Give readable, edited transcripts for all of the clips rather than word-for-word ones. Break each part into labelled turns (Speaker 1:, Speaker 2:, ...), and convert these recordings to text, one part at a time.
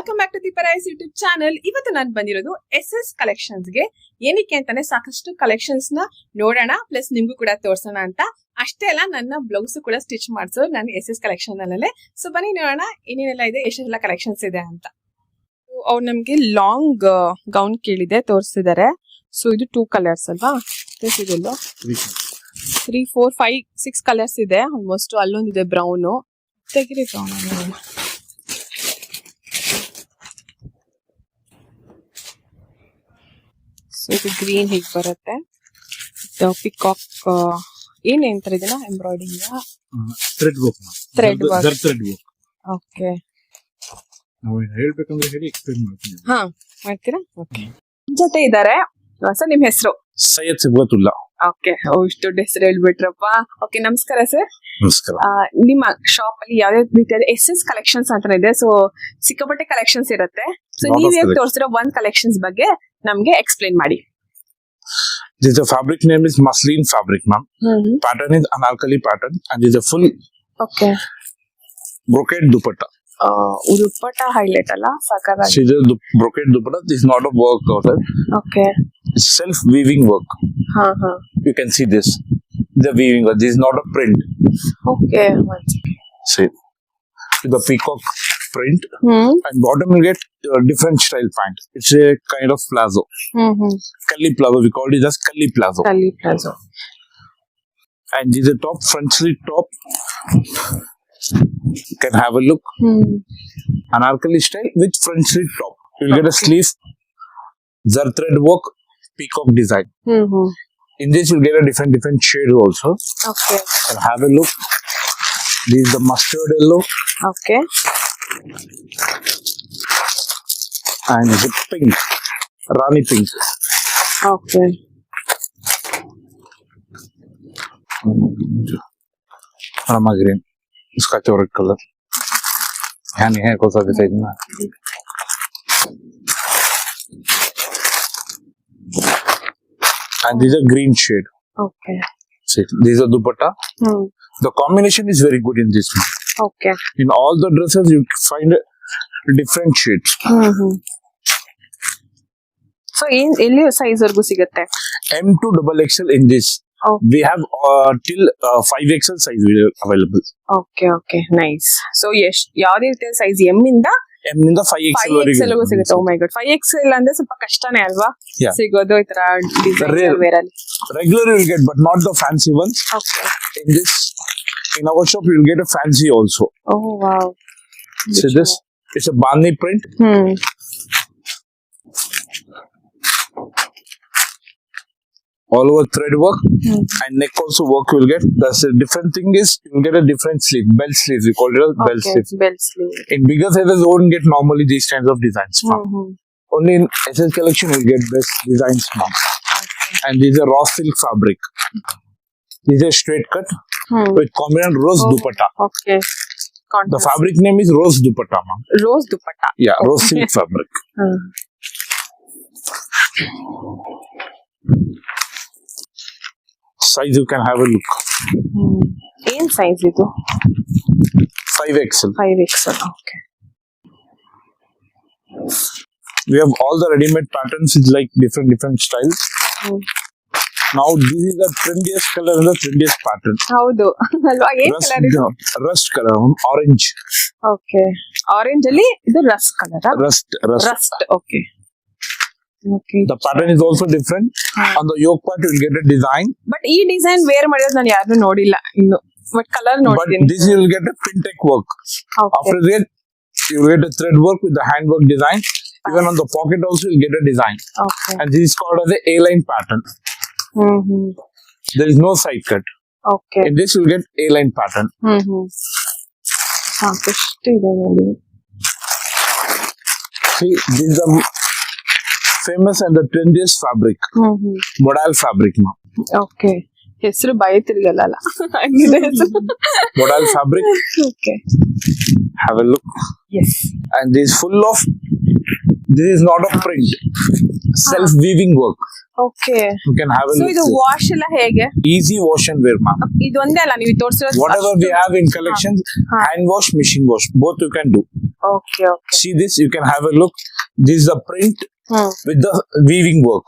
Speaker 1: Welcome back to the Paris YouTube channel. ಇವತ್ತು ನಾನು ಬಂದಿರೋದು SS ಕಲೆಕ್ಷನ್ಸ್ ಗೆ. ಏನಕ್ಕೆ ಅಂತಾನೆ ಸಾಕಷ್ಟು ಕಲೆಕ್ಷನ್ಸ್ ನ ನೋಡೋಣ, ಪ್ಲಸ್ ನಿಮ್ಗೂ ಕೂಡ ತೋರ್ಸೋಣ ಅಂತ. ಅಷ್ಟೇ ಅಲ್ಲ, ನನ್ನ ಬ್ಲೌಸ್ ಕೂಡ ಸ್ಟಿಚ್ ಮಾಡಿಸೋದು ನಾನು SS ಕಲೆಕ್ಷನ್ ಅಲ್ಲೇ. ಸೊ ಬನ್ನಿ ನೋಡೋಣ ಏನೇನೆಲ್ಲ ಇದೆ, ಎಷ್ಟೆಲ್ಲ ಕಲೆಕ್ಷನ್ಸ್ ಇದೆ ಅಂತ. ಅವ್ರು ನಮ್ಗೆ ಲಾಂಗ್ ಗೌನ್ ಕೇಳಿದೆ, ತೋರಿಸಿದ್ದಾರೆ. ಸೊ ಇದು 2 ಕಲರ್ಸ್ ಅಲ್ವಾ, ಇದೆಲ್ಲ 3, 4, 5, 6 ಕಲರ್ಸ್ ಇದೆ ಆಲ್ಮೋಸ್ಟ್. ಅಲ್ಲೊಂದಿದೆ ಬ್ರೌನು, ತೆಗಿರಿ ಬ್ರೌನ್. ಸೊ ಇದು ಗ್ರೀನ್ ಹೀಗೆ ಬರುತ್ತೆ. ಪಿಕಾಕ್ ಏನ್ ಅಂತಾರೆ ಇದನ್ನ, ಎಂಬ್ರಾಯ್ಡಿಂಗ್
Speaker 2: ಥ್ರೆಡ್ ವರ್ಕ್.
Speaker 1: ಓಕೆ,
Speaker 2: ಹೇಳ್ಬೇಕಂದ್ರೆ ಹೇಳಿ ಎಕ್ಸ್ಪ್ಲೇನ್ ಮಾಡ್ತೀನಿ.
Speaker 1: ಹಾ ಮಾಡ್ತೀರಾ? ಓಕೆ, ಜೊತೆ ಇದ್ದಾರೆ. ಸರ್ ನಿಮ್ ಹೆಸರು?
Speaker 2: ಸೈಯದ್ ಸಿಬ್ಗತುಲ್ಲಾ.
Speaker 1: ಓಕೆ, ಇಷ್ಟು ದೊಡ್ಡ ಹೆಸರು ಹೇಳ್ಬಿಟ್ರಪ್ಪ. ಓಕೆ, ನಮಸ್ಕಾರ ಸರ್.
Speaker 2: ನಮಸ್ಕಾರ.
Speaker 1: ನಿಮ್ಮ ಶಾಪ್ ಅಲ್ಲಿ ಯಾವ್ಯಾವ ರೀತಿಯಾದ SS ಕಲೆಕ್ಷನ್ಸ್ ಅಂತ ಇದೆ. ಸೊ ಸಿಕ್ಕಾಪಟ್ಟೆ ಕಲೆಕ್ಷನ್ಸ್ ಇರುತ್ತೆ. ಸೊ ನೀವ್ ತೋರಿಸಿರೋ ಒಂದ್ ಕಲೆಕ್ಷನ್ಸ್ ಬಗ್ಗೆ ನಮ್ಗೆ ಎಕ್ಸ್ಪ್ಲೇನ್ ಮಾಡಿ.
Speaker 2: This fabric name is muslin fabric, ma'am. Pattern is anarkali pattern and is a full brocade dupatta.
Speaker 1: Dupatta highlight alla sakara.
Speaker 2: See the brocade dupatta, this is not a work order.
Speaker 1: Okay.
Speaker 2: It's self weaving work. You can see this. The weaving work. This is not a print.
Speaker 1: Okay. One second.
Speaker 2: See the peacock print and bottom will get different style pant. It's a kind of plazo. Kalli plazo, we call it as Kalli plazo.
Speaker 1: Kalli plazo.
Speaker 2: And this is a top, front sleeve top. You can have a look. Anarkali style with front sleeve top. You'll get a sleeve, zar thread work, peacock design. In this you'll get a different shade also.
Speaker 1: Okay.
Speaker 2: And have a look. This is the mustard yellow.
Speaker 1: Okay.
Speaker 2: And the pink, Rani pink.
Speaker 1: Okay.
Speaker 2: Rama green. इसका चौरट colour यहाँ नहीं है, कौन सा भी size में. And these are green shade.
Speaker 1: Okay.
Speaker 2: See, these are dupatta. The combination is very good in this one.
Speaker 1: Okay.
Speaker 2: In all the dresses you find different shades.
Speaker 1: So ಎಲ್ಲಿ size ವರ್ಗೂ ಸಿಗುತ್ತೆ?
Speaker 2: M to XXL in this. We have till 5XL size available.
Speaker 1: Okay, okay, nice. So ಯಾವ್ದೇ ರೀತಿಯ size M ಇಂದ
Speaker 2: 5XL
Speaker 1: ವರೆಗೂ ಸಿಗುತ್ತೆ. Oh my god, 5XL ಅಂದ್ರೆ ಸ್ವಲ್ಪ ಕಷ್ಟನೇ ಅಲ್ವಾ ಸಿಗೋದು ಈ ತರ ಡಿಸೈನ್ ವೇರ್ ಅಲ್ಲಿ?
Speaker 2: Regular you will get, but not the fancy ones.
Speaker 1: Okay.
Speaker 2: In our shop you will get a fancy also.
Speaker 1: Oh wow.
Speaker 2: See this? It's a Bani print. All over thread work and neck also work you will get. The different thing is you will get a different sleeve, belt sleeves. We call it as belt sleeve.
Speaker 1: Belt sleeve.
Speaker 2: In bigger sizes you won't get normally these kinds of designs. Only in SS collection you will get best designs. And these are raw silk fabric. These are straight cut with combined rose dupatta.
Speaker 1: Okay.
Speaker 2: The fabric name is rose dupatta, ma'am.
Speaker 1: Rose dupatta.
Speaker 2: Yeah, rose silk fabric. Size you can have a look.
Speaker 1: ಏನ್ size ಇದು?
Speaker 2: 5XL.
Speaker 1: 5XL. Okay.
Speaker 2: We have all the ready-made patterns with like different styles. Now this is the trendiest color and the trendiest pattern.
Speaker 1: ಹೌದು ಅಲ್ವಾ? ಏನ್ colour ಇದು?
Speaker 2: Rust color, orange.
Speaker 1: Okay. Orange ಅಲ್ಲಿ ಇದು Rust colour.
Speaker 2: Rust.
Speaker 1: Okay. Okay.
Speaker 2: The pattern is also different. On the yoke part you will get a design.
Speaker 1: But ಈ design wear ಮಾಡಿರೋದು ನಾನು ಯಾರು ನೋಡಿಲ್ಲ ಇನ್ನು. ಬಟ್ ಕಲರ್ ನೋಡಿದ್ದೀನಿ.
Speaker 2: But this you will get a fintech work.
Speaker 1: Okay.
Speaker 2: After that you will get a thread work with the handwork design. Even on the pocket also you will get a design.
Speaker 1: Okay.
Speaker 2: And this is called as a A-line pattern. There is no side cut.
Speaker 1: Okay.
Speaker 2: In this you will get A-line pattern.
Speaker 1: ಸಾಕಷ್ಟು ಇದೆ ನೋಡಿ.
Speaker 2: See, this is the famous and the trendiest fabric. Modal fabric, ma'am.
Speaker 1: Okay. ಹೆಸರು ಬಾಯಿ ತಿರ್ಗಲ್ಲ ಹಂಗಿದೆ ಹೆಸರು.
Speaker 2: Modal fabric.
Speaker 1: Okay.
Speaker 2: Have a look.
Speaker 1: Yes.
Speaker 2: And this is full of. This is not a print. Self weaving work.
Speaker 1: Okay.
Speaker 2: You can have a
Speaker 1: so
Speaker 2: look.
Speaker 1: ಇದು wash ಎಲ್ಲ ಹೇಗೆ?
Speaker 2: Easy wash and wear, ma'am.
Speaker 1: ಇದು ಒಂದೇ ಅಲ್ಲ ನೀವು ತೋರಿಸಿರೋದು?
Speaker 2: Whatever we have in collections, hand wash, machine wash, both you can do.
Speaker 1: Okay okay
Speaker 2: See this, you can have a look. This is the print with the weaving work.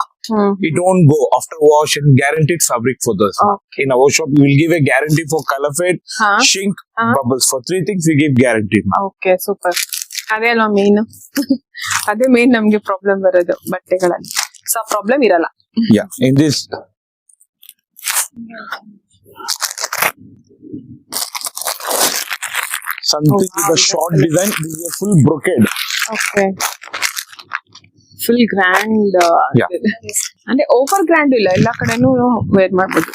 Speaker 2: It won't go after wash and guaranteed fabric for this.
Speaker 1: Okay.
Speaker 2: In our shop, we will give a guarantee for color fade,
Speaker 1: Huh?
Speaker 2: shrink,
Speaker 1: Huh?
Speaker 2: bubbles. For 3 things, we give guarantee.
Speaker 1: Okay super. ಅದೇ ಅಲ್ವಾ main, ಅದೇ main ನಮ್ಗೆ problem ಬರೋದು ಬಟ್ಟೆಗಳಲ್ಲಿ. So ಆ problem ಇರಲ್ಲ.
Speaker 2: Yeah, in this. Something with a short design. This is a full brocade.
Speaker 1: Okay full grand.
Speaker 2: Yeah.
Speaker 1: ಅಂದ್ರೆ over grand ಇಲ್ಲ, ಎಲ್ಲಾ ಕಡೆನೂ ವೇರ್ ಮಾಡ್ಬೋದು.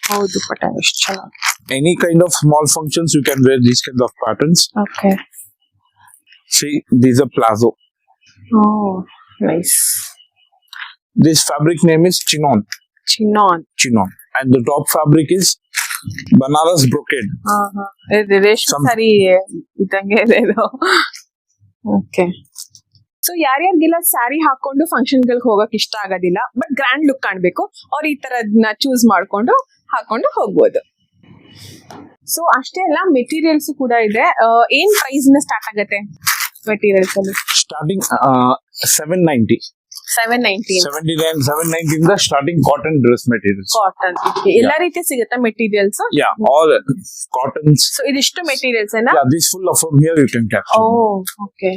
Speaker 1: ಹೌದು ಪಟ ಎಷ್ಟು ಚೆನ್ನಾಗಿ.
Speaker 2: Any kind of small functions, you can wear these kind of patterns.
Speaker 1: Okay.
Speaker 2: See, these are plazo.
Speaker 1: Oh nice.
Speaker 2: This fabric name is chinon.
Speaker 1: Chinon.
Speaker 2: Chinon. And the top fabric is Banaras brocade.
Speaker 1: ರೇಷ್ಮೆ
Speaker 2: Some-
Speaker 1: ಸರಿ ಇದ್ದಂಗೆ ಇದೆ ಇದು. Okay. So ಯಾರ್ಯಾರಿಗೆಲ್ಲ sari ಹಾಕೊಂಡು function ಗಳಿಗೆ ಹೋಗಕ್ ಇಷ್ಟ ಆಗೋದಿಲ್ಲ, ಬಟ್ ಗ್ರ್ಯಾಂಡ್ ಲುಕ್ ಕಾಣ್ಬೇಕು, ಅವ್ರು ಈ ತರದ್ನ ಚೂಸ್ ಮಾಡ್ಕೊಂಡು ಹಾಕೊಂಡು ಹೋಗ್ಬೋದು. ಸೊ ಅಷ್ಟೇ ಅಲ್ಲ, ಮೆಟೀರಿಯಲ್ಸ್ ಕೂಡ ಇದೆ. ಏನ್ ಪ್ರೈಸ್ ಇಂದ ಸ್ಟಾರ್ಟ್ ಆಗತ್ತೆ ಮೆಟೀರಿಯಲ್ಸ್ ಅಲ್ಲಿ?
Speaker 2: Starting 790.
Speaker 1: 719
Speaker 2: 79, 790 in the starting cotton dress materials.
Speaker 1: Cotton. ಎಲ್ಲಾ ರೀತಿ ಸಿಗುತ್ತಾ materials?
Speaker 2: Yeah, all cottons.
Speaker 1: So ಇದಿಷ್ಟು ಮೆಟೀರಿಯಲ್ಸ್ ಏನಾ?
Speaker 2: Yeah, this full of from here you can capture.
Speaker 1: Oh okay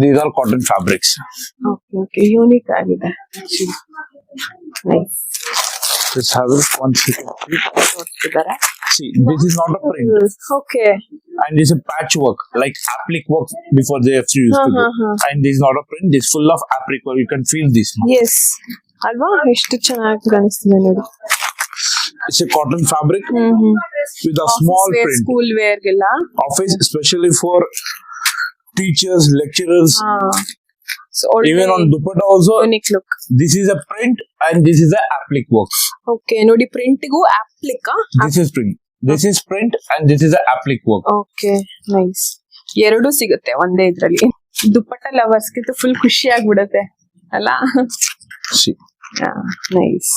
Speaker 2: These are cotton fabrics.
Speaker 1: Okay okay unique ಆಗಿದೆ. Nice.
Speaker 2: This fabric, once you can see.
Speaker 1: ತೋರಿಸ್ತಿದ್ದಾರೆ.
Speaker 2: See, this is not a print.
Speaker 1: Okay.
Speaker 2: And this is a patchwork, like applique work before they have used to do. And this is not a print, this is full of applique work. You can feel this now.
Speaker 1: Yes ಅಲ್ವಾ, ಎಷ್ಟು ಚೆನ್ನಾಗಿ ಕಾಣಿಸ್ತಿದೆ ನೋಡಿ.
Speaker 2: It's a cotton fabric with a small print.
Speaker 1: School ವೇರ್ಗೆಲ್ಲ.
Speaker 2: Office, especially for teachers, lecturers, even on dupatta also.
Speaker 1: Unique look.
Speaker 2: This is a print and this is a applique work.
Speaker 1: Okay ನೋಡಿ, ಪ್ರಿಂಟ್ಗೂ ಅಪ್ಲಿಕ್.
Speaker 2: This is print. This is print and this is a applique work.
Speaker 1: Okay nice. ಎರಡು ಸಿಗುತ್ತೆ ಒಂದೇ ಇದ್ರಲ್ಲಿ. ದುಪ್ಪಟ್ಟ ಲವರ್ಸ್ಗೆ full ಖುಷಿ ಆಗ್ಬಿಡುತ್ತೆ ಅಲ್ಲ.
Speaker 2: See,
Speaker 1: nice.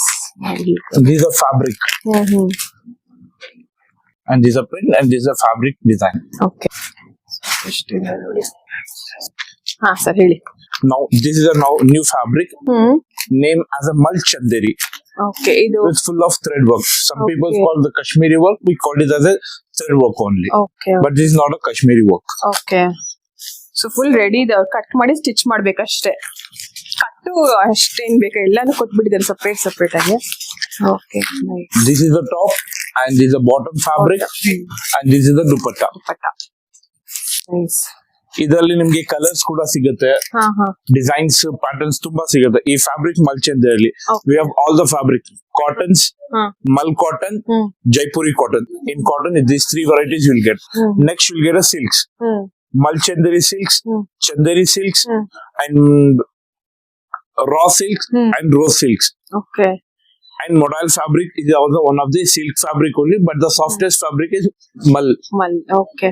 Speaker 2: this is a fabric and this is a print and this is a fabric design.
Speaker 1: Okay. ನೋಡಿ. ಹಾ sir ಹೇಳಿ.
Speaker 2: Now this is a now new fabric named as a Mal Chanderi.
Speaker 1: Okay. ಇದು
Speaker 2: It's full of thread work. Some people
Speaker 1: Okay.
Speaker 2: call the Kashmiri work. We call it as a thread work only.
Speaker 1: Okay
Speaker 2: But this is not a Kashmiri work.
Speaker 1: Okay. So full ready ಇದೆ, cut ಮಾಡಿ stitch ಮಾಡ್ಬೇಕಷ್ಟೇ. ಕಟ್ಟು ಅಷ್ಟೇನ್ ಬೇಕಾ, ಎಲ್ಲಾನು ಕೊಟ್ಬಿಟ್ಟಿದ್ದಾರೆ separate separate ಆಗಿ. Okay nice.
Speaker 2: This is the top and this is the bottom fabric and this is the dupatta.
Speaker 1: Dupatta nice.
Speaker 2: ಇದರಲ್ಲಿ ನಿಮ್ಗೆ colours ಕೂಡ ಸಿಗುತ್ತೆ,
Speaker 1: ಹಾ ಹಾ.
Speaker 2: ಡಿಸೈನ್ಸ್ ಪ್ಯಾಟರ್ನ್ಸ್ ತುಂಬಾ ಸಿಗುತ್ತೆ. ಈ fabric ಮಲ್ಚಂದೆಯಲ್ಲಿ
Speaker 1: Okay.
Speaker 2: we have all the fabric cottons,
Speaker 1: ಹಾ.
Speaker 2: mal cotton, jaipuri cotton. In cotton these 3 varieties you will get. Next you will get a silks, malchandari silks, chandari silks, and raw silks and rose silks.
Speaker 1: Okay.
Speaker 2: And modal fabric is also one of the silk fabric only, but the softest fabric is mal.
Speaker 1: ಮಲ್. Okay.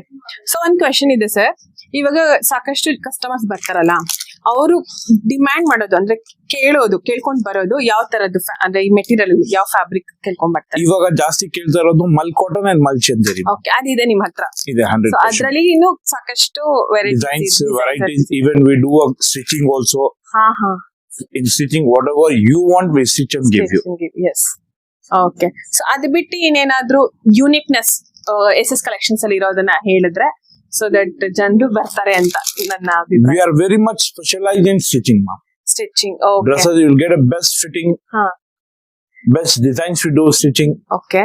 Speaker 1: So ಒಂದ್ question ಇದೆ sir. ಇವಾಗ ಸಾಕಷ್ಟು customers ಬರ್ತಾರಲ್ಲ, ಅವರು demand ಮಾಡೋದು ಅಂದ್ರೆ ಕೇಳ್ಕೊಂಡ್ ಬರೋದು ಯಾವ ತರದ್ದು ಅಂದ್ರೆ ಈ ಮೆಟೀರಿಯಲ್ ಯಾವ ಫ್ಯಾಬ್ರಿಕ್ ಕೇಳ್ಕೊಂಡ್ ಬರ್ತಾರೆ?
Speaker 2: ಇವಾಗ ಜಾಸ್ತಿ ಕೇಳ್ತಾ ಇರೋದು ಮಲ್ cotton and Mal Chanderi.
Speaker 1: Okay, ಅದಿದೆ ನಿಮ್ ಹತ್ರ?
Speaker 2: ಇದೆ 100%.
Speaker 1: ಅದ್ರಲ್ಲಿ ಇನ್ನು ಸಾಕಷ್ಟು
Speaker 2: designs varieties. Even we do a stitching also.
Speaker 1: ಹಾ ಹಾ.
Speaker 2: In stitching whatever you want we stitch and give you.
Speaker 1: Yes. Okay. So ಅದು ಬಿಟ್ಟು ಇನ್ನೇನಾದ್ರೂ ಯೂನಿಕ್ನೆಸ್ ಎಸ್ ಕಲೆಕ್ಷನ್ಸ್ ಅಲ್ಲಿ ಇರೋದನ್ನ ಹೇಳಿದ್ರೆ, ಸೊ ದಟ್ ಜನರು ಬರ್ತಾರೆ ಅಂತ ನನ್ನ ಅಭಿಪ್ರಾಯ.
Speaker 2: We are very much specialized in stitching, ma'am.
Speaker 1: Stitching.
Speaker 2: Dresses you will get a best fitting, best designs we do stitching.
Speaker 1: Okay.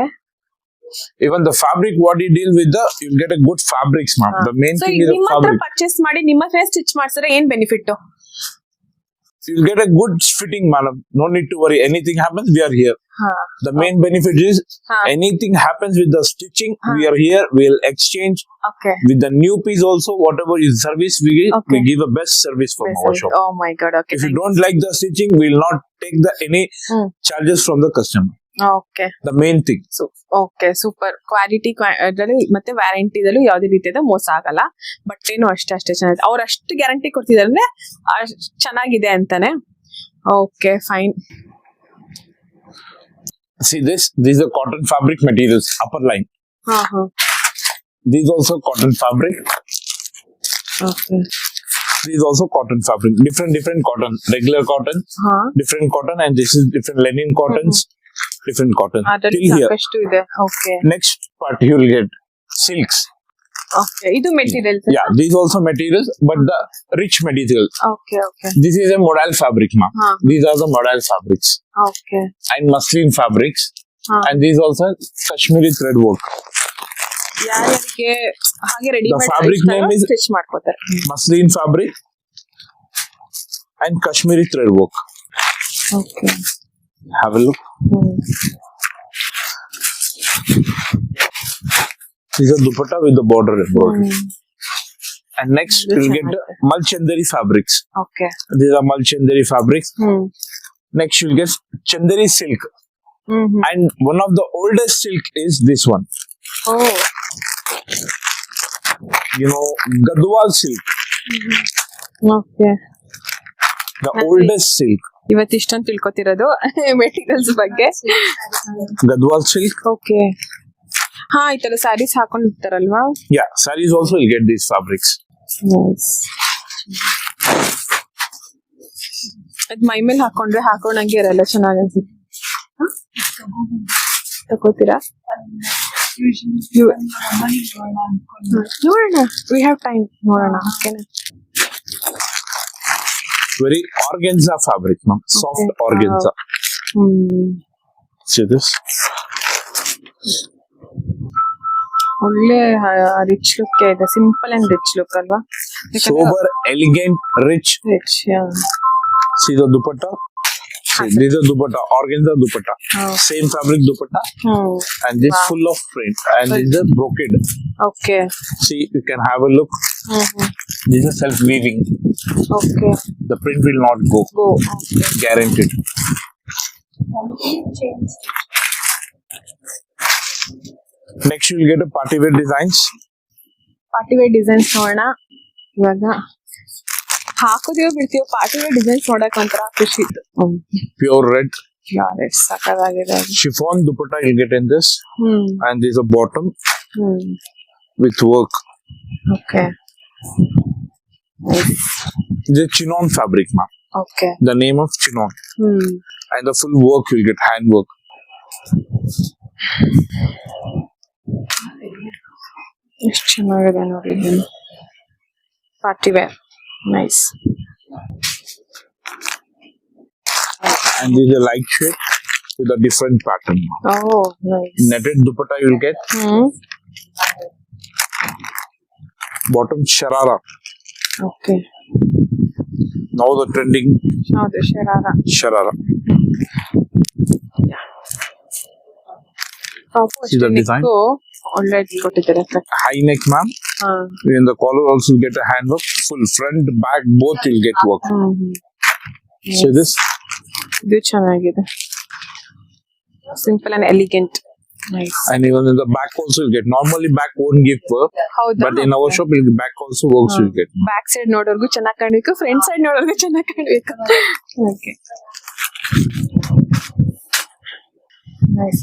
Speaker 2: Even the fabric what you deal with, you'll get a good fabrics, ma'am. The main
Speaker 1: so
Speaker 2: thing is the
Speaker 1: ನಿಮ್ಮ ಹತ್ರ
Speaker 2: fabric.
Speaker 1: Purchase ಮಾಡಿ ನಿಮ್ಮ ಹತ್ರ stitch ಮಾಡ್ಸಿದ್ರೆ ಏನ್ benefit?
Speaker 2: You'll get a good fitting, madam. No need to worry. Anything happens, we are here. The main benefit is anything happens with the stitching, we are here. We'll exchange
Speaker 1: okay.
Speaker 2: with the new piece also. Whatever is service we give, we give a best service from our shop.
Speaker 1: Oh my God. Okay.
Speaker 2: If you don't like the stitching, we'll not take any charges from the customer.
Speaker 1: Okay.
Speaker 2: The main thing.
Speaker 1: Okay super. Quality ಮತ್ತೆ ವ್ಯಾರಂಟಿದಲ್ಲೂ ಯಾವುದೇ ರೀತಿಯಾದ ಮೋಸ ಆಗಲ್ಲ. ಬಟ್ಟೆನೂ ಅಷ್ಟೇ ಚೆನ್ನಾಗಿದೆ. ಅವ್ರು ಅಷ್ಟು guarantee ಕೊಡ್ತಿದ್ದಾರೆ ಅಂದ್ರೆ ಚೆನ್ನಾಗಿದೆ ಅಂತಾನೆ. Okay fine.
Speaker 2: See this is the cotton fabric materials upper line.
Speaker 1: ಹಾ ಹಾ.
Speaker 2: These also cotton fabric.
Speaker 1: Okay.
Speaker 2: These also cotton fabric. Different cotton. Regular cotton, different cotton, and this is different linen cottons, different cotton.
Speaker 1: ಅದರಲ್ಲಿ
Speaker 2: Till here.
Speaker 1: ಸಾಕಷ್ಟು ಇದೆ. Okay.
Speaker 2: Next part you will get silks.
Speaker 1: Okay. ಇದು materials.
Speaker 2: Yeah, these also materials, but the rich materials.
Speaker 1: Okay. Okay.
Speaker 2: This is a modal fabric, ma'am. These are the modal fabrics.
Speaker 1: Okay.
Speaker 2: And muslin fabrics. And these also Kashmiri thread work.
Speaker 1: ಯಾರಿಗೆ ಹಾಗೆ ready
Speaker 2: The fabric name is
Speaker 1: stitch ಮಾಡ್ಕೊತಾರೆ.
Speaker 2: muslin fabric and Kashmiri thread work.
Speaker 1: Okay.
Speaker 2: Have a look. This is a dupatta with the border embroidery. And next you will get the Malchandari fabrics.
Speaker 1: Okay.
Speaker 2: These are Malchandari fabrics. Next you will get Chandari silk. And one of the oldest silk is this one.
Speaker 1: Oh.
Speaker 2: You know, Gadwal silk.
Speaker 1: Okay.
Speaker 2: The oldest silk.
Speaker 1: ಇವತ್ತಿಷ್ಟೊಂದು ತಿಳ್ಕೊತಿರೋದು materials ಬಗ್ಗೆ.
Speaker 2: Gadwal silk.
Speaker 1: Okay. ಹಾ, ಈ ತರ ಸ್ಯಾರೀಸ್ ಹಾಕೊಂಡಿರ್ತಾರಲ್ವಾ?
Speaker 2: Yeah, sarees also will get these fabrics.
Speaker 1: Nice. ಅದ್ ಮೈ ಮೇಲೆ ಹಾಕೊಂಡ್ರೆ ಹಾಕೊಂಡಂಗೆ ಇರಲ್ಲ, ಚೆನ್ನಾಗಿ ಅನ್ಸುತ್ತೆ. ತಗೋತೀರಾ? ನೋಡೋಣ, ವಿ ಹ್ಯಾವ್ ಟೈಮ್, ನೋಡೋಣ. ಓಕೆನಾ?
Speaker 2: Very organza fabric, ma'am. Soft organza. See this?
Speaker 1: ಒಳ್ಳೆ ರಿಚ್ ಲುಕ್ ಇದೆ, ಸಿಂಪಲ್ ಅಂಡ್ ರಿಚ್ ಲುಕ್ ಅಲ್ವಾ?
Speaker 2: Sober, elegant, rich.
Speaker 1: Rich.
Speaker 2: See the dupatta? See, this is dupatta, organza dupatta. Same fabric dupatta. And this full of print. And this is brocade.
Speaker 1: Okay.
Speaker 2: See, you can have a look. This is self-weaving.
Speaker 1: Okay.
Speaker 2: The print will not go. Guaranteed. Next, you will get a party wear designs.
Speaker 1: Party wear designs ನೋಡೋಣ. ಇವಾಗ ಹಾಕೋದೇವೋ ಬಿಡ್ತೀವೋ, party wear designs ನೋಡಕ್ ಒಂಥರ ಖುಷಿ ಇತ್ತು.
Speaker 2: Pure red.
Speaker 1: ಸಾಕಾಗಿದೆ.
Speaker 2: Chiffon dupatta you'll get in this. And there's a bottom with work.
Speaker 1: Okay.
Speaker 2: The chinon fabric, ma'am.
Speaker 1: Okay.
Speaker 2: The name of chinon. And the full work you'll get, hand work.
Speaker 1: ಎಷ್ಟು ಚೆನ್ನಾಗಿದೆ ನೋಡಿ. Party wear, nice.
Speaker 2: And this is a light shade with a different pattern.
Speaker 1: Oh, nice.
Speaker 2: Netted dupatta you'll get. Bottom sharara.
Speaker 1: Okay.
Speaker 2: Now the trending
Speaker 1: ಹೌದು, ಶರಾರ.
Speaker 2: sharara.
Speaker 1: See
Speaker 2: the design?
Speaker 1: ಒಳ್ಳೆ ಕೊಟ್ಟಿದ್ದಾರೆ.
Speaker 2: High neck, ma'am. In the collar also you get a hand work. Full front, back, both you'll get work. See this?
Speaker 1: ಇದು ಚೆನ್ನಾಗಿದೆ. Simple and elegant. Nice.
Speaker 2: And even in the back also you get. Normally back won't give work.
Speaker 1: ಹೌದಾ?
Speaker 2: But in our shop back also works you'll get.
Speaker 1: Back side ನೋಡೋರ್ಗು ಚೆನ್ನಾಗಿ ಕಾಣಬೇಕು, front side ನೋಡೋರ್ಗು ಚೆನ್ನಾಗಿ ಕಾಣಬೇಕು. Okay. Nice.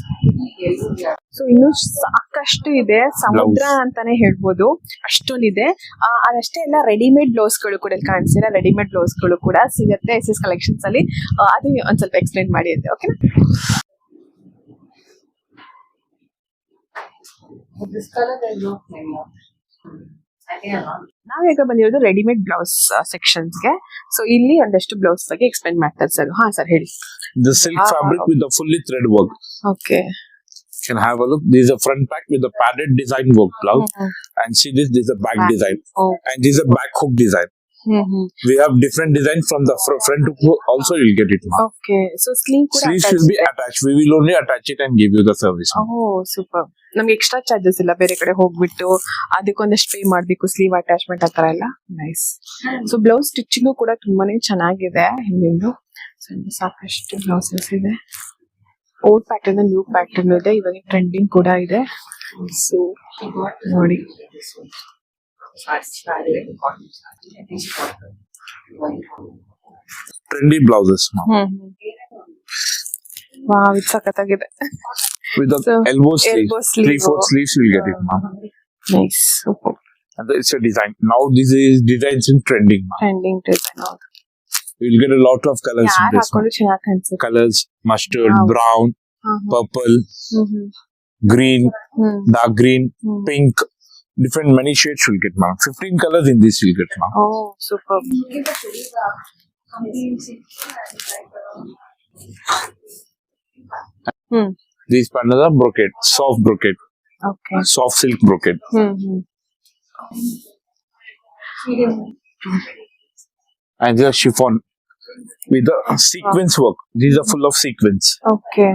Speaker 1: So ಇನ್ನು ಸಾಕಷ್ಟು ಇದೆ, ಸಮುದ್ರ ಅಂತಾನೆ ಹೇಳ್ಬೋದು, ಅಷ್ಟೊಂದಿದೆ. ಅದಷ್ಟೇ ಎಲ್ಲ ರೆಡಿಮೇಡ್ ಬ್ಲೌಸ್ ಗಳು ಕೂಡ ಇಲ್ಲಿ ಕಾಣಿಸಿಲ್ಲ. ರೆಡಿಮೇಡ್ ಬ್ಲೌಸ್ ಗಳು ಕೂಡ ಸಿಗುತ್ತೆ SS ಕಲೆಕ್ಷನ್ಸ್ ಅಲ್ಲಿ. ಅದು ಒಂದ್ ಸ್ವಲ್ಪ ಎಕ್ಸ್ಪ್ಲೈನ್ ಮಾಡಿ ಅಂತ. ಓಕೆನಾ? ನಾವೀಗ ಬಂದಿರೋದು ರೆಡಿಮೇಡ್ ಬ್ಲೌಸ್ ಸೆಕ್ಷನ್ಸ್ಗೆ. ಸೊ ಇಲ್ಲಿ ಒಂದಷ್ಟು ಬ್ಲೌಸ್ ಬಗ್ಗೆ ಎಕ್ಸ್ಪ್ಲೈನ್ ಮಾಡ್ತಾರೆ ಸರ್. ಹಾ ಸರ್, ಹೇಳಿ.
Speaker 2: The silk fabric with the fully thread work.
Speaker 1: Okay.
Speaker 2: You can have a look. This is a front pack with the padded design work blouse. And see this is a back design. And this is a back hook design. We have different design from the front hook also you'll get it now.
Speaker 1: Okay. So sleeve ಕೂಡ
Speaker 2: Sleeves will be attached. We will only attach it and give you the service.
Speaker 1: Super. ನಮ್ಗೆ extra charges ಇಲ್ಲ, ಬೇರೆ ಕಡೆ ಹೋಗ್ಬಿಟ್ಟು ಅದಕ್ಕೊಂದಷ್ಟು pay ಮಾಡ್ಬೇಕು, sleeve attachment ಆತರ ಎಲ್ಲ. Nice. So blouse stitching ಕೂಡ ತುಂಬಾನೇ ಚೆನ್ನಾಗಿದೆ ಹಿಂದಿಂದು. ಸಾಕಷ್ಟು ಬ್ಲೌಸಸ್ ಇದೆ. ಓಲ್ಡ್ ಪ್ಯಾಟರ್ನ್, ನ್ಯೂ ಪ್ಯಾಟರ್ನ್ ಇದೆ, ಇವಾಗ ಟ್ರೆಂಡಿಂಗ್ ಕೂಡ ಇದೆ. ಸೊ ನೋಡಿ,
Speaker 2: Trendy blouses now.
Speaker 1: ವಾವ್, ಇದು ಸಖತ್ತಾಗಿದೆ.
Speaker 2: With the
Speaker 1: So,
Speaker 2: elbow sleeves.
Speaker 1: elbow sleeve.
Speaker 2: 3/4 sleeves you'll get it now.
Speaker 1: Nice super.
Speaker 2: And it's a design. Now this is designs in trending.
Speaker 1: Trending design.
Speaker 2: You'll get a lot of colors in
Speaker 1: ಯಾರು
Speaker 2: this.
Speaker 1: ಹಾಕೊಂಡು ಚೆನ್ನಾಗಿ ಕಾಣಿಸುತ್ತೆ.
Speaker 2: Colors, mustard,
Speaker 1: Wow.
Speaker 2: brown, purple, green, dark green, pink. Different many shades you'll get, ma'am. 15 colors in this you'll get, ma'am.
Speaker 1: Oh super.
Speaker 2: These panels are brocade, soft brocade,
Speaker 1: okay.
Speaker 2: soft silk brocade. And these are chiffon with the sequence work. These are full of sequence.
Speaker 1: Okay.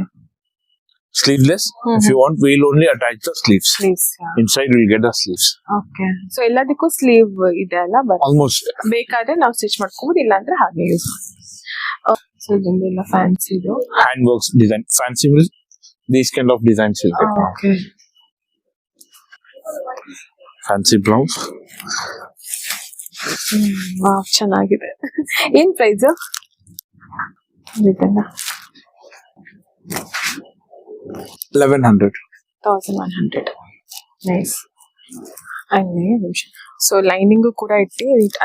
Speaker 2: Sleeveless. If you want, we'll only attach the sleeves.
Speaker 1: Please.
Speaker 2: Inside we'll get the sleeves.
Speaker 1: Okay. So ಎಲ್ಲದಕ್ಕೂ sleeve ಇದೆ ಅಲ್ಲ, but
Speaker 2: Almost.
Speaker 1: ಬೇಕಾದ್ರೆ ನಾವು stitch ಮಾಡ್ಕೋಬಹುದು, ಇಲ್ಲ ಅಂದ್ರೆ ಹಾಗೆ use. So ಇದೆಲ್ಲ ಫ್ಯಾನ್ಸಿ ಇದು.
Speaker 2: Handworks design. Fancy means these kind of designs you'll get.
Speaker 1: Okay.
Speaker 2: Fancy blouse.
Speaker 1: Wow ಚೆನ್ನಾಗಿದೆ. ಏನ್ ಪ್ರೈಸ್ ಇದೆಲ್ಲ?
Speaker 2: 1100.
Speaker 1: 1100. ನೈಸ್. ಹಂಗೆ ನಿಮಿಷ. ಸೊ ಲೈನಿಂಗ್ ಕೂಡ ಇಟ್ಟು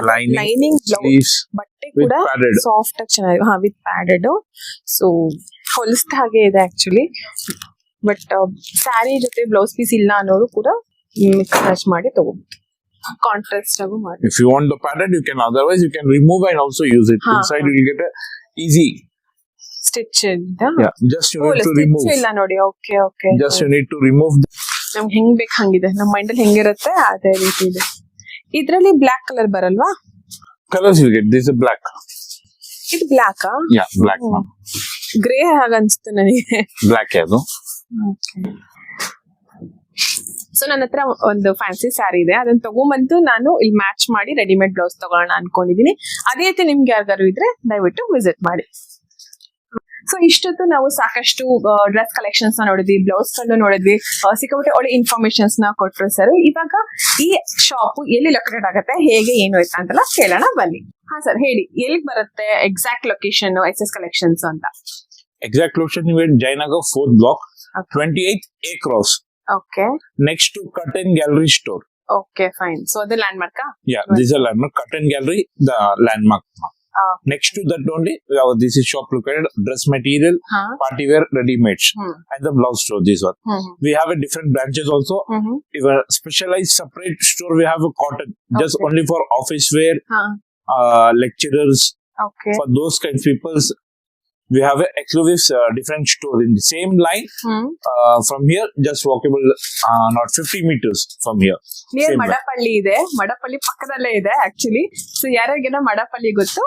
Speaker 2: Lining,
Speaker 1: ಲೈನಿಂಗ್
Speaker 2: sleeves
Speaker 1: ಬಟ್ಟೆ
Speaker 2: with
Speaker 1: ಕೂಡ
Speaker 2: padded.
Speaker 1: ಸಾಫ್ಟ್ ಆಗಿ ಚೆನ್ನಾಗಿದೆ. ಹಾ, ವಿತ್ ಪ್ಯಾಡೆಡ್. ಸೊ ಹೊಲಿಸ್ದ ಹಾಗೆ ಇದೆ ಆಕ್ಚುಲಿ. ಬಟ್ ಸ್ಯಾರಿ ಜೊತೆ ಬ್ಲೌಸ್ ಪೀಸ್ ಇಲ್ಲ ಅನ್ನೋರು ಕೂಡ ಮಿಕ್ಸ್ ಮ್ಯಾಚ್ ಮಾಡಿ ತಗೋಬಹುದು. ಕಾಂಟ್ರಾಸ್ಟ್ ಆಗು ಮಾಡಿ.
Speaker 2: If you want the padded, you can. Otherwise, you can remove and also use it. Inside, you will get a easy.
Speaker 1: Stitch ಇಂದ.
Speaker 2: Yeah, just you need to remove.
Speaker 1: ಇಲ್ಲ ನೋಡಿ. Okay okay.
Speaker 2: Just you need to remove.
Speaker 1: ನಮ್ಗೆ ಹೆಂಗ್ ಬೇಕು ಹಂಗಿದೆ. ನಮ್ಮ mind ಅಲ್ಲಿ ಹೆಂಗಿರುತ್ತೆ ಅದೇ ರೀತಿ ಇದೆ. ಇದ್ರಲ್ಲಿ ಬ್ಲಾಕ್ ಕಲರ್ ಬರಲ್ವಾ?
Speaker 2: Colors you get. This is black.
Speaker 1: ಇದು black.
Speaker 2: Yeah, black. Ma'am.
Speaker 1: Grey ಹಾಗೆ ಅನ್ಸುತ್ತೆ ನನಗೆ.
Speaker 2: Black ಯಾವುದು?
Speaker 1: ಸೊ ನನ್ನ ಹತ್ರ ಒಂದು ಫ್ಯಾನ್ಸಿ ಸ್ಯಾರಿ ಇದೆ, ಅದನ್ನ ತಗೊಂಬಂದು ನಾನು ಇಲ್ಲಿ ಮ್ಯಾಚ್ ಮಾಡಿ ರೆಡಿಮೇಡ್ ಬ್ಲೌಸ್ ತಗೋಣ ಅನ್ಕೊಂಡಿದೀನಿ. ಅದೇ ರೀತಿ ನಿಮ್ಗೆ ಯಾರಿಗಾರು ಇದ್ರೆ ದಯವಿಟ್ಟು ವಿಸಿಟ್ ಮಾಡಿ. ಸೊ ಇಷ್ಟೊತ್ತು ನಾವು ಸಾಕಷ್ಟು ಡ್ರೆಸ್ ಕಲೆಕ್ಷನ್ಸ್ ನ ನೋಡಿದ್ವಿ, ಬ್ಲೌಸ್ ಗಳನ್ನ ನೋಡಿದ್ವಿ, ಸಿಕ್ಕಾಪಟ್ಟೆ ಒಳ್ಳೆ ಇನ್ಫಾರ್ಮೇಶನ್ಸ್ ನ ಕೊಟ್ರು ಸರ್. ಇವಾಗ ಈ ಶಾಪ್ ಎಲ್ಲಿ ಲೊಕೇಟೆಡ್ ಆಗುತ್ತೆ, ಹೇಗೆ ಏನು ಆಯ್ತಾ ಅಂತೆಲ್ಲ ಕೇಳೋಣ ಬನ್ನಿ. ಹಾ ಸರ್, ಹೇಳಿ ಎಲ್ಲಿಗೆ ಬರುತ್ತೆ ಎಕ್ಸಾಕ್ಟ್ ಲೊಕೇಶನ್ SS ಕಲೆಕ್ಷನ್ಸ್ ಅಂತ?
Speaker 2: Exact location you in Jayanagar 4th block, 28 A Cross.
Speaker 1: Okay.
Speaker 2: Next to Curtain Gallery store.
Speaker 1: Okay fine. So ಅದು land ಮಾರ್ಕಾ?
Speaker 2: Yeah, this is a landmark. Curtain Gallery, the landmark. Next to that only, this is shop located. Dress material, party wear, ready mades, and the blouse store. This one. We have a different branches also. If a specialized separate store, we have a cotton, just only for office wear, lecturers.
Speaker 1: Okay.
Speaker 2: For those kind of people, we have a exclusive different store in the same line. From here, just walkable, not 50 meters from here.
Speaker 1: Near ಮಡಪಳ್ಳಿ ಇದೆ. ಮಡಪಳ್ಳಿ ಪಕ್ಕದಲ್ಲೇ ಇದೆ actually. So ಯಾರಿಗೇನೋ ಮಡಪಳ್ಳಿ ಗೊತ್ತು,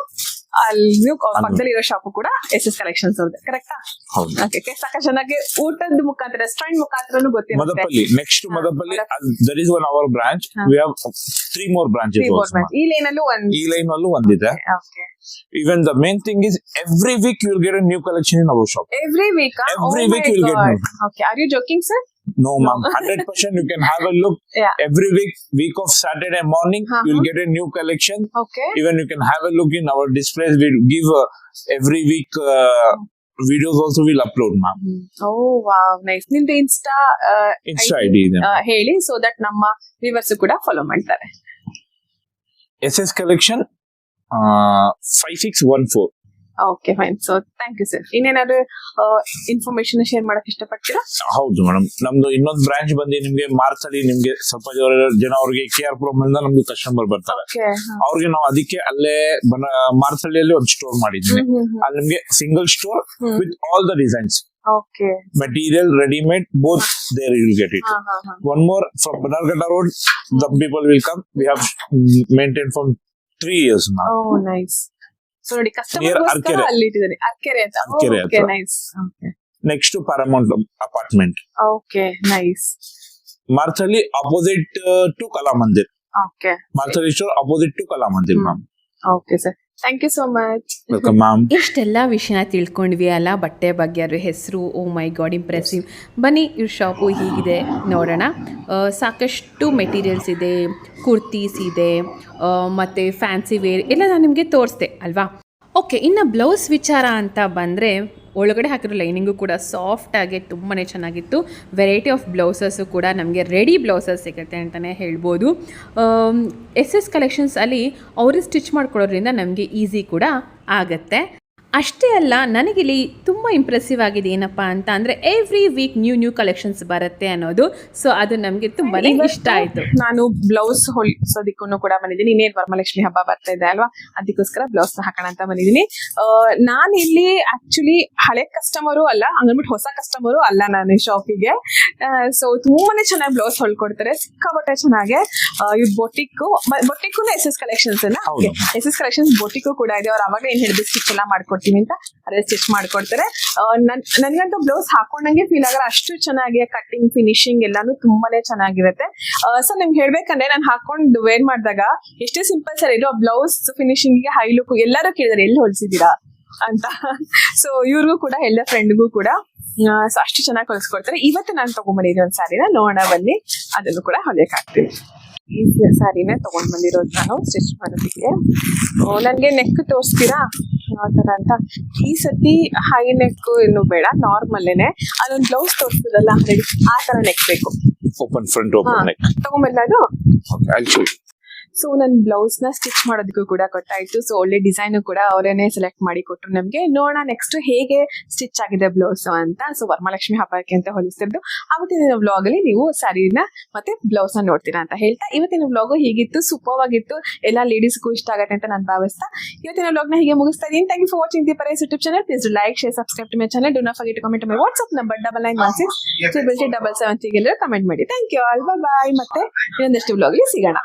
Speaker 1: ಅಲ್ಲಿ ಪಕ್ಕದಲ್ಲಿ ಇರೋ shop ಕೂಡ SS collections ಅವ್ರದ್ದು, ಕರೆಕ್ಟಾ? ಓಕೆ. ಸಾಕಷ್ಟು ಚೆನ್ನಾಗಿ ಊಟದ ಮುಖಾಂತರ, ರೆಸ್ಟೋರೆಂಟ್ ಮುಖಾಂತರನು ಗೊತ್ತಿರುತ್ತೆ.
Speaker 2: Madapalli. Next to Madapalli, there is one our branch. We have 3 more branches also.
Speaker 1: ಈ ಲೈನ್ ಅಲ್ಲೂ ಒಂದು.
Speaker 2: ಈ ಲೈನ್ ಅಲ್ಲೂ ಒಂದಿದೆ.
Speaker 1: Okay.
Speaker 2: Even the main thing is every week you will get a new collection in our shop.
Speaker 1: Every week?
Speaker 2: Every week you will get new.
Speaker 1: Okay. Are you joking, sir?
Speaker 2: No, ma'am. 100% you can have a look.
Speaker 1: Yeah.
Speaker 2: Every week of Saturday morning, you will get a new collection.
Speaker 1: Okay.
Speaker 2: Even you can have a look in our displays. We give every week videos also we'll upload, ma'am.
Speaker 1: Oh, wow. Nice. ನಿಮ್ದು Insta
Speaker 2: ID ಇದೆ.
Speaker 1: ಹೇಳಿ, so that ನಮ್ಮ viewers ಕೂಡ follow ಮಾಡ್ತಾರೆ.
Speaker 2: SS collection 5614.
Speaker 1: Okay fine. So thank you sir. ಇನ್ನೇನಾದ್ರು information share ಮಾಡಕ್ ಇಷ್ಟಪಡ್ತೀರಾ?
Speaker 2: ಹೌದು ಮೇಡಮ್, ನಮ್ದು ಇನ್ನೊಂದು ಬ್ರಾಂಚ್ ಬಂದು ನಿಮ್ಗೆ ಮಾರ್ಚ್ ಅಲ್ಲಿ ನಿಮ್ಗೆ ಸ್ವಲ್ಪ ಜನ ಅವ್ರಿಗೆ KR Prom ಇಂದ ನಮ್ದು ಕಸ್ಟಮರ್ ಬರ್ತಾರೆ. ಅವ್ರಿಗೆ ನಾವು ಅದಕ್ಕೆ ಅಲ್ಲೇ ಮಾರ್ಚ್ ಅಲ್ಲಿ ಒಂದು ಸ್ಟೋರ್ ಮಾಡಿದ್ವಿ. ಅಲ್ಲಿ ನಿಮ್ಗೆ single store with all the designs.
Speaker 1: Okay.
Speaker 2: Material, ready-made, both there you will get it. One more from Banargata Road, the people will come. We have maintained from 3 years now.
Speaker 1: Oh, nice. So, the customer goes ಅಲ್ಲಿ ಇಟ್ಟಿದ್ದಾರೆ. ಅರ್ಕೆರೆ ಅಂತ. Okay, nice. Okay.
Speaker 2: Next to Paramount apartment.
Speaker 1: Okay, nice.
Speaker 2: Marthali opposite to Kalamandir.
Speaker 1: Okay.
Speaker 2: Marthali store opposite to Kalamandir, ma'am.
Speaker 1: Okay, sir. Thank you so much.
Speaker 2: Welcome ma'am.
Speaker 3: ಇಷ್ಟೆಲ್ಲ ವಿಷಯನ ತಿಳ್ಕೊಂಡ್ವಿ ಅಲ್ಲ, ಬಟ್ಟೆ ಬಗ್ಗೆ ಅದ್ರ ಹೆಸರು. Oh my God, impressive. ಬನ್ನಿ, ಇವ್ರ ಶಾಪು ಹೀಗಿದೆ ನೋಡೋಣ. ಸಾಕಷ್ಟು ಮೆಟೀರಿಯಲ್ಸ್ ಇದೆ, ಕುರ್ತೀಸ್ ಇದೆ, ಮತ್ತು ಫ್ಯಾನ್ಸಿ ವೇರ್ ಎಲ್ಲ ನಾನು ನಿಮಗೆ ತೋರಿಸ್ದೆ ಅಲ್ವಾ. ಓಕೆ, ಇನ್ನು ಬ್ಲೌಸ್ ವಿಚಾರ ಅಂತ ಬಂದರೆ ಒಳಗಡೆ ಹಾಕಿರೋ ಲೈನಿಂಗು ಕೂಡ ಸಾಫ್ಟಾಗಿ ತುಂಬಾ ಚೆನ್ನಾಗಿತ್ತು. ವೆರೈಟಿ ಆಫ್ ಬ್ಲೌಸಸ್ಸು ಕೂಡ ನಮಗೆ ರೆಡಿ ಬ್ಲೌಸಸ್ ಸಿಗುತ್ತೆ ಅಂತಲೇ ಹೇಳ್ಬೋದು. SS ಕಲೆಕ್ಷನ್ಸ್ ಅಲ್ಲಿ ಅವರು ಸ್ಟಿಚ್ ಮಾಡ್ಕೊಳ್ಳೋದ್ರಿಂದ ನಮಗೆ ಈಸಿ ಕೂಡ ಆಗುತ್ತೆ. ಅಷ್ಟೇ ಅಲ್ಲ, ನನಗಿಲ್ಲಿ ತುಂಬ ಇಂಪ್ರೆಸಿವ್ ಆಗಿದೆ ಏನಪ್ಪ ಅಂತ ಅಂದರೆ ಎವ್ರಿ ವೀಕ್ ನ್ಯೂ ಕಲೆಕ್ಷನ್ಸ್ ಬರುತ್ತೆ ಅನ್ನೋದು. ಸೊ ಅದು ನಮಗೆ ತುಂಬಾ ಇಷ್ಟ ಆಯಿತು.
Speaker 1: ನಾನು ಬ್ಲೌಸ್ ಹೊಲಿಸೋದಕ್ಕೂ ಕೂಡ ಬಂದಿದ್ದೀನಿ. ಇನ್ನೇನು ವರಮಹಾಲಕ್ಷ್ಮಿ ಹಬ್ಬ ಬರ್ತಾ ಇದೆ ಅಲ್ವಾ, ಅದಕ್ಕೋಸ್ಕರ ಬ್ಲೌಸ್ ಹಾಕೋಣ ಅಂತ ಬಂದಿದ್ದೀನಿ. ನಾನು ಇಲ್ಲಿ ಆಕ್ಚುಲಿ ಹಳೆ ಕಸ್ಟಮರು ಅಲ್ಲ, ಹಂಗನ್ಬಿಟ್ಟು ಹೊಸ ಕಸ್ಟಮರು ಅಲ್ಲ ನಾನು ಈ ಶಾಪಿಗೆ. ಸೊ ತುಂಬಾನೇ ಚೆನ್ನಾಗಿ ಬ್ಲೌಸ್ ಹೊಲ್ಕೊಡ್ತಾರೆ, ಸಿಕ್ಕಾಪಟ್ಟೆ ಚೆನ್ನಾಗೆ. ಇವ್ ಬೊಟಿಕ್ಕು SS ಕಲೆಕ್ಷನ್ಸ್ ಅಲ್ಲ, SS ಕಲೆಕ್ಷನ್ಸ್ ಬೊಟಿಕ್ಕು ಕೂಡ ಇದೆ. ಅವ್ರು ಅವಾಗ ಏನ್ ಹೇಳಿದ್ರು ಸ್ಟಿಚ್ ಎಲ್ಲ ಮಾಡ್ಕೊಡ್ತೀನಿ ಅಂತ, ಅದೇ ಸ್ಟಿಚ್ ಮಾಡ್ಕೊಡ್ತಾರೆ. ನನ್ಗಂತೂ ಬ್ಲೌಸ್ ಹಾಕೊಂಡಂಗೆ ಫೀಲ್ ಆಗಲ್ಲ, ಅಷ್ಟು ಚೆನ್ನಾಗಿ ಕಟ್ಟಿಂಗ್ ಫಿನಿಶಿಂಗ್ ಎಲ್ಲಾನು ತುಂಬಾನೇ ಚೆನ್ನಾಗಿರುತ್ತೆ. ಸೊ ನಿಮ್ಗೆ ಹೇಳ್ಬೇಕಂದ್ರೆ ನಾನು ಹಾಕೊಂಡು ವೇರ್ ಮಾಡಿದಾಗ ಎಷ್ಟೇ ಸಿಂಪಲ್ ಸರ್ ಇರೋ ಬ್ಲೌಸ್ ಫಿನಿಶಿಂಗ್ ಗೆ ಹೈ ಲುಕ್ ಎಲ್ಲರೂ ಕೇಳಿದಾರೆ ಎಲ್ಲಿ ಹೊಲಿಸಿದೀರಾ ಅಂತ. ಸೊ ಇವ್ರಿಗೂ ಕೂಡ ಎಲ್ಲ ಫ್ರೆಂಡ್ಗೂ ಕೂಡ ಅಷ್ಟು ಚೆನ್ನಾಗಿ ಹೊಲಿಸ್ಕೊಡ್ತಾರೆ. ಇವತ್ತು ನಾನು ತಗೊಂಡ್ಬಂದಿರೋ ಒಂದ್ ಸ್ಯಾರಿನ ನೋಡೋಣ ಬನ್ನಿ, ಅದನ್ನು ಕೂಡ ಹೊಲಿಯಕ್ ಆಗ್ತೀವಿ. ಈ ಸ್ಯಾರಿನೇ ತಗೊಂಡ್ ಬಂದಿರೋದು ನಾನು ಸ್ಟಿಚ್ ಮಾಡೋದಕ್ಕೆ. ನನ್ಗೆ ನೆಕ್ ತೋರಿಸ್ತೀರಾ ಯಾವ ತರ ಅಂತ? ಈ ಸತಿ ಹೈ ನೆಕ್ ಏನು ಬೇಡ, ನಾರ್ಮಲ್ಲೇನೆ. ಅದೊಂದು ಬ್ಲೌಸ್ ತೋರಿಸ್ತದಲ್ಲ ರೆಡಿ, ಆ ತರ ನೆಕ್ ಬೇಕು.
Speaker 2: ಓಪನ್ ಫ್ರಂಟ್, ಓಪನ್ ನೆಕ್
Speaker 1: ತಗೊಂಬಲ್ಲ ಅದು.
Speaker 2: Okay, I show you.
Speaker 1: So ನನ್ ಬ್ಲೌಸ್ ನ ಸ್ಟಿಚ್ ಮಾಡೋದಕ್ಕೂ ಕೂಡ ಕೊಟ್ಟಾಯ್ತು. ಸೊ ಒಳ್ಳೆ ಡಿಸೈನ್ ಕೂಡ ಅವರೇನೆ ಸೆಲೆಕ್ಟ್ ಮಾಡಿ ಕೊಟ್ರು ನಮ್ಗೆ. ನೋಡೋಣ ನೆಕ್ಸ್ಟ್ ಹೇಗೆ ಸ್ಟಿಚ್ ಆಗಿದೆ ಬ್ಲೌಸ್ ಅಂತ. ಸೊ ವರಮಹಾಲಕ್ಷ್ಮಿ ಹಬ್ಬಕ್ಕೆ ಅಂತ ಹೊಲಿಸ್ತಿದ್ದು. ಅವತ್ತಿನ ವ್ಲಾಗ್ ಅಲ್ಲಿ ನೀವು ಸ್ಯಾರಿನ ಮತ್ತೆ ಬ್ಲೌಸ್ ನ ನೋಡ್ತೀರಾ ಅಂತ ಹೇಳ್ತಾ, ಇವತ್ತಿನ ವ್ಲಾಗ್ ಹೀಗಿತ್ತು, ಸೂಪರ್ ಆಗಿತ್ತು. ಎಲ್ಲಾ ಲೇಡೀಸ್ಗೂ ಇಷ್ಟ ಆಗತ್ತೆ ಅಂತ ನಾನು ಭಾವಿಸ್ತಾ ಇವತ್ತಿನ ವ್ಲಾಗ್ ನ ಹೀಗೆ ಮುಗಿಸ್ತಾ ಇದೀನಿ. Thank you for watching the ಪರೇಸ್ YouTube channel. Please like, share, subscribe to my channel. Do not forget to comment my WhatsApp number 9916 777 comment ಮಾಡಿ. Thank you all, bye. ಮತ್ತೆ ಇನ್ನೊಂದಷ್ಟು ವ್ಲಾಗ್ ಅಲ್ಲಿ ಸಿಗೋಣ.